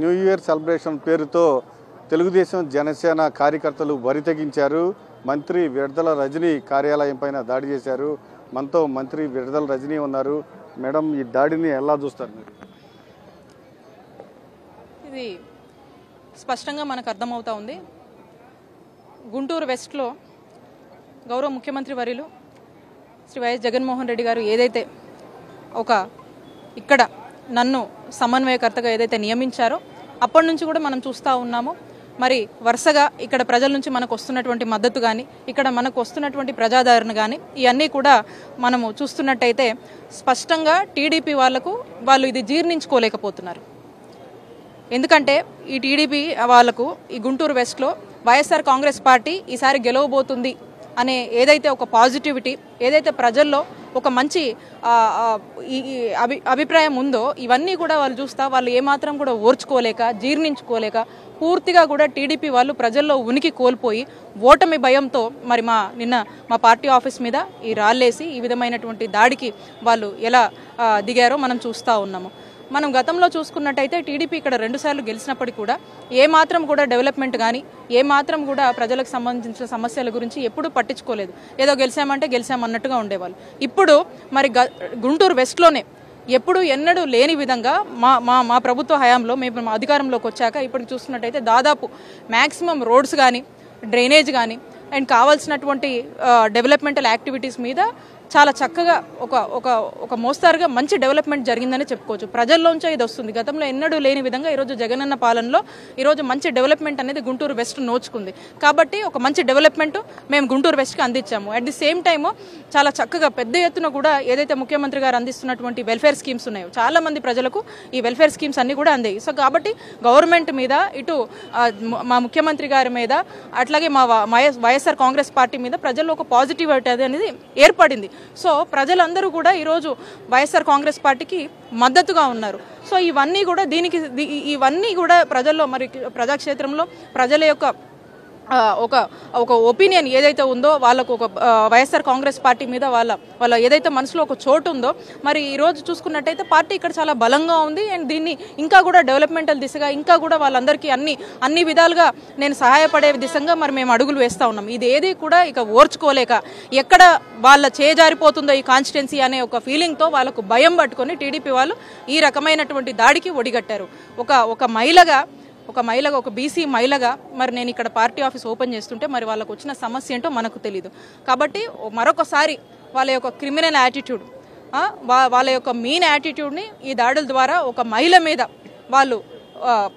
New year celebration పేరుతో తెలుగుదేశం జనసేన కార్యకర్తలు బరితెగించారు. మంత్రి విడుదల రజనీ కార్యాలయం పైన దాడి చేశారు. మనతో మంత్రి విడుదల రజనీ ఉన్నారు. మేడం, ఈ దాడిని ఎలా చూస్తారు మీరు? ఇది స్పష్టంగా మనకు అర్థమవుతా ఉంది. గుంటూరు వెస్ట్లో గౌరవ ముఖ్యమంత్రి వర్యులు శ్రీ వైఎస్ జగన్మోహన్ రెడ్డి గారు ఏదైతే ఇక్కడ నన్ను సమన్వయకర్తగా ఏదైతే నియమించారో అప్పటి నుంచి కూడా మనం చూస్తూ ఉన్నాము. మరి వరుసగా ఇక్కడ ప్రజల నుంచి మనకు వస్తున్నటువంటి మద్దతు కానీ, ఇక్కడ మనకు వస్తున్నటువంటి ప్రజాదరణ కానీ, ఇవన్నీ కూడా మనము చూస్తున్నట్టయితే స్పష్టంగా టీడీపీ వాళ్ళు ఇది జీర్ణించుకోలేకపోతున్నారు. ఎందుకంటే ఈ టీడీపీ వాళ్ళకు ఈ గుంటూరు వెస్ట్లో వైఎస్ఆర్ కాంగ్రెస్ పార్టీ ఈసారి గెలవబోతుంది అనే ఏదైతే ఒక పాజిటివిటీ, ఏదైతే ప్రజల్లో ఒక మంచి అభిప్రాయం ఉందో, ఇవన్నీ కూడా వాళ్ళు చూస్తా వాళ్ళు ఏమాత్రం కూడా ఓర్చుకోలేక, జీర్ణించుకోలేక పూర్తిగా కూడా టీడీపీ వాళ్ళు ప్రజల్లో ఉనికి కోల్పోయి ఓటమి భయంతో మరి నిన్న మా పార్టీ ఆఫీస్ మీద ఈ రాళ్ళేసి ఈ విధమైనటువంటి దాడికి వాళ్ళు ఎలా దిగారో మనం చూస్తూ ఉన్నాము. మనం గతంలో చూసుకున్నట్టయితే టీడీపీ ఇక్కడ 2 సార్లు గెలిచినప్పటికీ కూడా ఏమాత్రం కూడా డెవలప్మెంట్ కానీ, ఏమాత్రం కూడా ప్రజలకు సంబంధించిన సమస్యల గురించి ఎప్పుడూ పట్టించుకోలేదు. ఏదో గెలిచామన్నట్టుగా ఉండేవాళ్ళు. ఇప్పుడు మరి గుంటూరు వెస్ట్లోనే ఎప్పుడు ఎన్నడూ లేని విధంగా మా ప్రభుత్వ హయాంలో మేము అధికారంలోకి వచ్చాక ఇప్పటికి చూస్తున్నట్టయితే దాదాపు మ్యాక్సిమం రోడ్స్ కానీ, డ్రైనేజ్ కానీ అండ్ కావాల్సినటువంటి డెవలప్మెంటల్ యాక్టివిటీస్ మీద చాలా చక్కగా ఒక మోస్తారుగా మంచి డెవలప్మెంట్ జరిగిందని చెప్పుకోవచ్చు. ప్రజల్లోంచే ఇది వస్తుంది. గతంలో ఎన్నడూ లేని విధంగా ఈరోజు జగనన్న పాలనలో ఈరోజు మంచి డెవలప్మెంట్ అనేది గుంటూరు వెస్ట్ నోచుకుంది. కాబట్టి ఒక మంచి డెవలప్మెంట్ మేము గుంటూరు వెస్ట్కి అందించాము. అట్ ది సేమ్ టైమ్ చాలా చక్కగా పెద్ద ఎత్తున కూడా ఏదైతే ముఖ్యమంత్రి గారు అందిస్తున్నటువంటి వెల్ఫేర్ స్కీమ్స్ ఉన్నాయో చాలా మంది ప్రజలకు ఈ వెల్ఫేర్ స్కీమ్స్ అన్ని కూడా అందాయి. సో కాబట్టి గవర్నమెంట్ మీద, ఇటు మా ముఖ్యమంత్రి గారి మీద, అట్లాగే మా వైఎస్ఆర్ కాంగ్రెస్ పార్టీ మీద ప్రజల్లో ఒక పాజిటివిటీ అనేది ఏర్పడింది. సో ప్రజలందరూ కూడా ఈరోజు వైఎస్ఆర్ కాంగ్రెస్ పార్టీకి మద్దతుగా ఉన్నారు. సో ఇవన్నీ కూడా ప్రజల్లో మరి ప్రజాక్షేత్రంలో ప్రజల యొక్క ఒక ఒపీనియన్ ఏదైతే ఉందో, వాళ్ళకు ఒక వైఎస్ఆర్ కాంగ్రెస్ పార్టీ మీద వాళ్ళ ఏదైతే మనసులో ఒక చోటు ఉందో, మరి ఈరోజు చూసుకున్నట్టయితే పార్టీ ఇక్కడ చాలా బలంగా ఉంది. అండ్ దీన్ని ఇంకా కూడా డెవలప్మెంటల్ దిశగా, ఇంకా కూడా వాళ్ళందరికీ అన్ని విధాలుగా నేను సహాయపడే దిశగా మరి మేము అడుగులు వేస్తూ ఉన్నాం. ఇది ఏది కూడా ఇక ఓర్చుకోలేక, ఎక్కడ వాళ్ళ చేజారిపోతుందో ఈ కాన్స్టిట్యున్సీ అనే ఒక ఫీలింగ్తో వాళ్ళకు భయం పట్టుకొని టీడీపీ వాళ్ళు ఈ రకమైనటువంటి దాడికి ఒడిగట్టారు. ఒక బీసీ మహిళగా మరి నేను ఇక్కడ పార్టీ ఆఫీస్ ఓపెన్ చేస్తుంటే మరి వాళ్ళకు వచ్చిన సమస్య ఏంటో మనకు తెలియదు. కాబట్టి మరొకసారి వాళ్ళ యొక్క క్రిమినల్ యాటిట్యూడ్, వాళ్ళ యొక్క మీన్ యాటిట్యూడ్ని ఈ దాడుల ద్వారా ఒక మహిళ మీద వాళ్ళు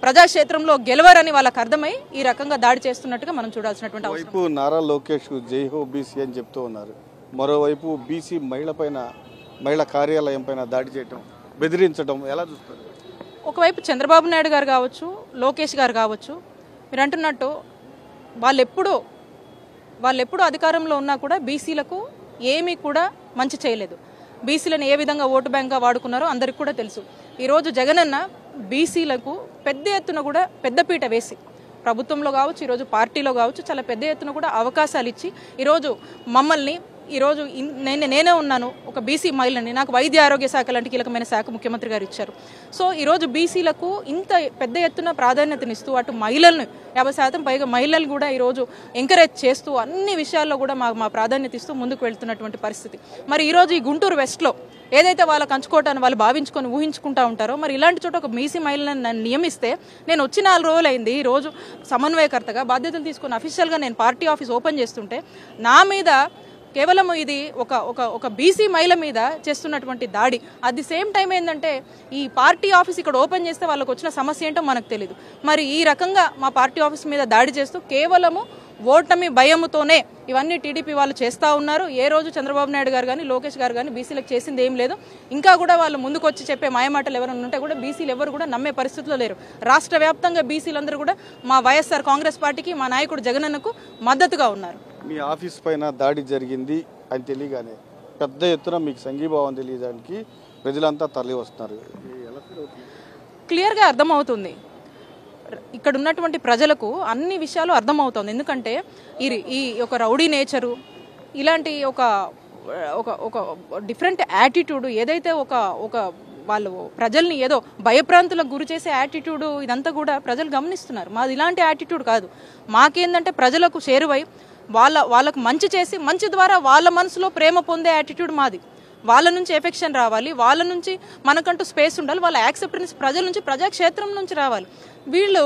ప్రజాక్షేత్రంలో గెలవరని వాళ్ళకి అర్థమై ఈ రకంగా దాడి చేస్తున్నట్టుగా మనం చూడాల్సినటువంటి అవసరం. వైపు నారా లోకేష్ జై హో బీసీ అని చెప్తూ ఉన్నారు. మరోవైపు బీసీ మహిళ కార్యాలయం పైన దాడి చేయటం, బెదిరించడం ఎలా చూస్తారు? ఒకవైపు చంద్రబాబు నాయుడు గారు కావచ్చు, లోకేష్ గారు కావచ్చు, మీరు అంటున్నట్టు వాళ్ళెప్పుడు అధికారంలో ఉన్నా కూడా బీసీలకు ఏమీ కూడా మంచి చేయలేదు. బీసీలను ఏ విధంగా ఓటు బ్యాంక్గా వాడుకున్నారో అందరికి కూడా తెలుసు. ఈరోజు జగనన్న బీసీలకు పెద్ద ఎత్తున కూడా పెద్దపీట వేసి ప్రభుత్వంలో కావచ్చు, ఈరోజు పార్టీలో కావచ్చు, చాలా పెద్ద ఎత్తున కూడా అవకాశాలు ఇచ్చి ఈరోజు మమ్మల్ని నేనే ఉన్నాను, ఒక బీసీ మహిళని, నాకు వైద్య ఆరోగ్య శాఖ లాంటి కీలకమైన శాఖ ముఖ్యమంత్రి గారు ఇచ్చారు. సో ఈరోజు బీసీలకు ఇంత పెద్ద ఎత్తున ప్రాధాన్యతనిస్తూ అటు మహిళలను 50% పైగా మహిళలు కూడా ఈరోజు ఎంకరేజ్ చేస్తూ అన్ని విషయాల్లో కూడా మా ప్రాధాన్యత ఇస్తూ ముందుకు వెళ్తున్నటువంటి పరిస్థితి. మరి ఈరోజు ఈ గుంటూరు వెస్ట్లో ఏదైతే వాళ్ళకి అంచుకోవటాన్ని వాళ్ళు భావించుకొని ఊహించుకుంటూ ఉంటారో, మరి ఇలాంటి చోట ఒక బీసీ మహిళలను నన్ను నియమిస్తే నేను వచ్చి 4 రోజులు అయింది. ఈరోజు సమన్వయకర్తగా బాధ్యతలు తీసుకొని అఫీషియల్గా నేను పార్టీ ఆఫీస్ ఓపెన్ చేస్తుంటే నా మీద కేవలం ఇది ఒక బీసీ మహిళ మీద చేస్తున్నటువంటి దాడి. అట్ ది సేమ్ టైం ఏంటంటే ఈ పార్టీ ఆఫీస్ ఇక్కడ ఓపెన్ చేస్తే వాళ్ళకు వచ్చిన సమస్య ఏంటో మనకు తెలియదు. మరి ఈ రకంగా మా పార్టీ ఆఫీస్ మీద దాడి చేస్తూ కేవలము ఓటమి భయముతోనే ఇవన్నీ టీడీపీ వాళ్ళు చేస్తూ ఉన్నారు. ఏ రోజు చంద్రబాబు నాయుడు గారు కానీ, లోకేష్ గారు కానీ బీసీలకు చేసింది ఏం లేదు. ఇంకా కూడా వాళ్ళు ముందుకు వచ్చి చెప్పే మాయమాటలు ఎవరైనా ఉంటే కూడా బీసీలు ఎవరు కూడా నమ్మే పరిస్థితిలో లేరు. రాష్ట్ర వ్యాప్తంగా బీసీలందరూ కూడా మా వైఎస్ఆర్ కాంగ్రెస్ పార్టీకి, మా నాయకుడు జగనన్నకు మద్దతుగా ఉన్నారు. మీ ఆఫీస్ పైన దాడి జరిగింది అని తెలియగానే పెద్ద ఎత్తున మీకు సంఘీభావం తెలియడానికి ప్రజలంతా తరలి వస్తున్నారు. క్లియర్గా అర్థమవుతుంది. ఇక్కడ ఉన్నటువంటి ప్రజలకు అన్ని విషయాలు అర్థమవుతుంది. ఎందుకంటే ఈ ఒక రౌడీ నేచరు, ఇలాంటి ఒక డిఫరెంట్ యాటిట్యూడ్ ఏదైతే ఒక వాళ్ళు ప్రజల్ని ఏదో భయప్రాంతులకు గురి చేసే యాటిట్యూడ్ ఇదంతా కూడా ప్రజలు గమనిస్తున్నారు. మాది ఇలాంటి యాటిట్యూడ్ కాదు. మాకేందంటే ప్రజలకు చేరువై వాళ్ళకు మంచి చేసి మంచి ద్వారా వాళ్ళ మనసులో ప్రేమ పొందే యాటిట్యూడ్ మాది. వాళ్ళ నుంచి ఎఫెక్షన్ రావాలి, వాళ్ళ నుంచి మనకంటూ స్పేస్ ఉండాలి, వాళ్ళ యాక్సెప్టెన్స్ ప్రజల నుంచి ప్రజాక్షేత్రం నుంచి రావాలి. వీళ్ళు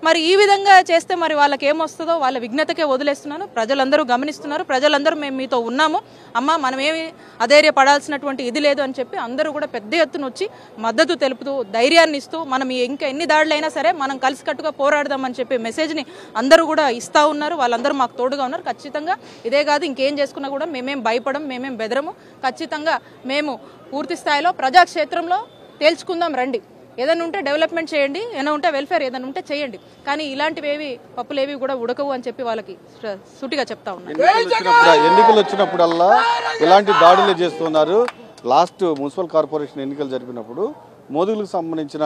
మరి ఈ విధంగా చేస్తే మరి వాళ్ళకి ఏమొస్తుందో వాళ్ళ విఘ్నతకే వదిలేస్తున్నాను. ప్రజలందరూ గమనిస్తున్నారు. ప్రజలందరూ మేము మీతో ఉన్నాము అమ్మ, మనమేమి అధైర్యపడాల్సినటువంటి ఇది లేదు అని చెప్పి అందరూ కూడా పెద్ద ఎత్తున వచ్చి మద్దతు తెలుపుతూ ధైర్యాన్ని ఇస్తూ మనం ఇంకా ఎన్ని దాడులైనా సరే మనం కలిసికట్టుగా పోరాడదామని చెప్పి మెసేజ్ని అందరూ కూడా ఇస్తూ ఉన్నారు. వాళ్ళందరూ మాకు తోడుగా ఉన్నారు. ఖచ్చితంగా ఇదే కాదు, ఇంకేం చేసుకున్నా కూడా మేమేం భయపడం, మేమేం బెదరము. ఖచ్చితంగా మేము పూర్తి స్థాయిలో ప్రజాక్షేత్రంలో తేల్చుకుందాం రండి. ఏదైనా ఉంటే డెవలప్మెంట్ చేయండి, ఏదైనా ఉంటే వెల్ఫేర్ ఏదైనా ఉంటే చేయండి, కానీ ఇలాంటివేవి పప్పులేవి కూడా ఉడకవు అని చెప్పి వాళ్ళకి సూటిగా చెప్తా ఉన్నారు. ఎన్నికలు వచ్చినప్పుడల్లా ఇలాంటి దాడులే చేస్తున్నారు. లాస్ట్ మున్సిపల్ కార్పొరేషన్ ఎన్నికలు జరిపినప్పుడు మోదుగులకు సంబంధించిన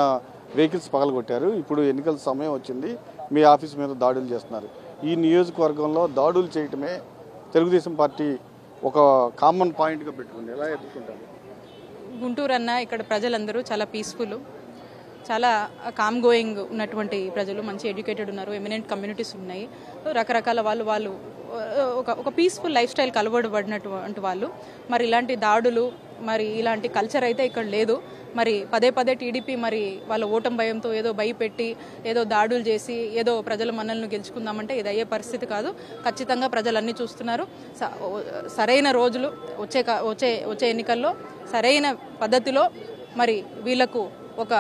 వెహికల్స్ పగలగొట్టారు. ఇప్పుడు ఎన్నికల సమయం వచ్చింది, మీ ఆఫీస్ మీద దాడులు చేస్తున్నారు. ఈ నియోజకవర్గంలో దాడులు చేయటమే తెలుగుదేశం పార్టీ ఒక కామన్ పాయింట్గా పెట్టుకుంది. ఎలా ఎదుర్కొంటారు? గుంటూరు అన్న ఇక్కడ ప్రజలందరూ చాలా పీస్ఫుల్, చాలా కామ్ గోయింగ్ ఉన్నటువంటి ప్రజలు, మంచి ఎడ్యుకేటెడ్ ఉన్నారు, ఎమినెంట్ కమ్యూనిటీస్ ఉన్నాయి, రకరకాల వాళ్ళు ఒక పీస్ఫుల్ లైఫ్ స్టైల్ కలవడబడినటువంటి వాళ్ళు. మరి ఇలాంటి దాడులు, మరి ఇలాంటి కల్చర్ అయితే ఇక్కడ లేదు. మరి పదే టీడీపీ మరి వాళ్ళ ఓటమి భయంతో ఏదో భయపెట్టి ఏదో దాడులు చేసి ఏదో ప్రజల మనల్ని గెలుచుకుందామంటే ఇది అయ్యే పరిస్థితి కాదు. ఖచ్చితంగా ప్రజలన్నీ చూస్తున్నారు. సరైన రోజులు వచ్చే ఎన్నికల్లో సరైన పద్ధతిలో మరి వీళ్లకు ఒక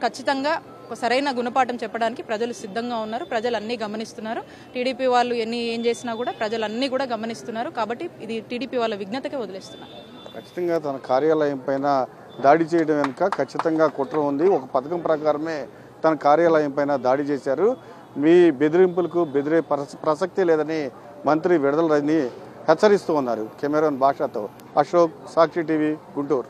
ఖచ్చితంగా ఒక సరైన గుణపాఠం చెప్పడానికి ప్రజలు సిద్ధంగా ఉన్నారు. ప్రజలు అన్నీ గమనిస్తున్నారు. టీడీపీ వాళ్ళు ఏం చేసినా కూడా ప్రజలు అన్నీ కూడా గమనిస్తున్నారు. కాబట్టి ఇది టీడీపీ వాళ్ళ విఘ్నతకే వదిలేస్తున్నారు. ఖచ్చితంగా తన కార్యాలయం పైన దాడి చేయడం వెనుక ఖచ్చితంగా కుట్ర ఉంది. ఒక పథకం ప్రకారమే తన కార్యాలయం పైన దాడి చేశారు. మీ బెదిరింపులకు బెదిరే ప్రసక్తే లేదని మంత్రి విడుదల రజని హెచ్చరిస్తూ ఉన్నారు. కెమెరాన్ భాషతో అశోక్, సాక్షి టీవీ, గుంటూరు.